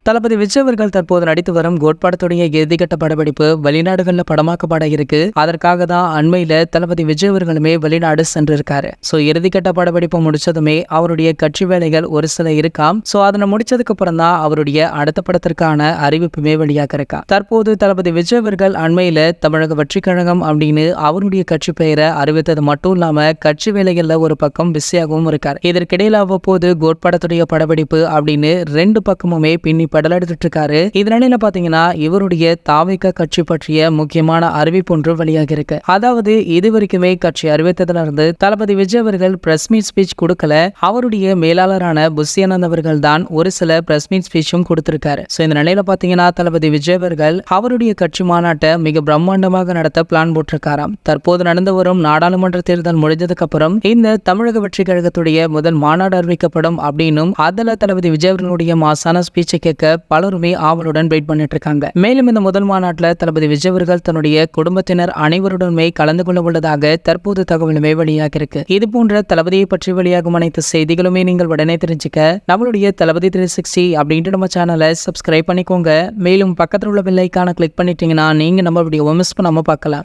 தளபதி விஜய் அவர்கள் தற்போது நடித்து வரும் கோட் படத்துடைய இறுதிக்கட்ட படப்பிடிப்பு வெளிநாடுகளில் படமாக்கப்பட இருக்கு. அதற்காக தான் அண்மையில தளபதி விஜய் அவர்களுமே வெளிநாடு சென்றிருக்காரு. சோ இறுதிக்கட்ட படப்பிடிப்பு முடிச்சதுமே அவருடைய கட்சி வேலைகள் ஒரு சில இருக்காம். சோ அதனை முடிச்சதுக்கு அப்புறம் தான் அவருடைய அடுத்த படத்திற்கான அறிவிப்புமே வெளியாக இருக்கா. தற்போது தளபதி விஜய் அவர்கள் அண்மையில தமிழக வெற்றி கழகம் அப்படின்னு அவருடைய கட்சி பெயரை அறிவித்தது மட்டும் இல்லாம கட்சி வேலைகள்ல ஒரு பக்கம் பிஸியாகவும் இருக்காரு. இதற்கிடையில் அவ்வப்போது கோட் படத்துடைய படப்பிடிப்பு அப்படின்னு ரெண்டு பக்கமுமே பின்னி படல் எடுத்துட்டு இருக்காரு. இதனால பாத்தீங்கன்னா இவருடைய தாவேகா கட்சி பற்றிய முக்கியமான அறிவிப்பு ஒன்று வெளியாக இருக்கு. அதாவது இதுவரைக்குமே கட்சி அறிவித்ததுல இருந்து தளபதி விஜய் அவர்கள் பிரஸ் மீட் ஸ்பீச் கொடுக்கல. அவருடைய மேலாளரான புஷியானந்த் அவர்கள் தான் ஒரு சில பிரஸ் மீட் ஸ்பீச்சும் கொடுத்திருக்காரு. சோ இந்த நிலையில பாத்தீங்கன்னா தளபதி விஜய் அவர்கள் அவருடைய கட்சி மாநாட்டை மிக பிரம்மாண்டமாக நடத்த பிளான் போட்டிருக்காராம். தற்போது நடந்து வரும் நாடாளுமன்ற தேர்தல் முடிஞ்சதுக்கு அப்புறம் இந்த தமிழக வெற்றி கழகத்துடைய முதல் மாநாடு அறிவிக்கப்படும் அப்படின்னும் அதுல தளபதி விஜய் அவர்களுடைய மாசான ஸ்பீச்சை கேட்க பலருமே ஆவலுடன் வெயிட் பண்ணிட்டு இருக்காங்க. மேலும் இந்த முதல் மாநாட்டில் தளபதி விஜய் அவர்கள் தன்னுடைய குடும்பத்தினர் அனைவருடனுமே கலந்து கொள்ள உள்ளதாக தற்போது தகவலுமே வெளியாக இருக்கு. இது போன்ற தளபதியை பற்றி வெளியாகும் அனைத்து செய்திகளுமே நீங்கள் உடனே தெரிஞ்சுக்க நம்மளுடைய தளபதி 360 அப்படின்ட்டு நம்ம சேனலை சப்ஸ்கிரைப் பண்ணிக்கோங்க. மேலும் பக்கத்தில் உள்ள பெல் ஐகானை கிளிக் பண்ணிட்டீங்கன்னா நீங்க நம்ம வீடியோவை மிஸ் பண்ணாம பார்க்கலாம்.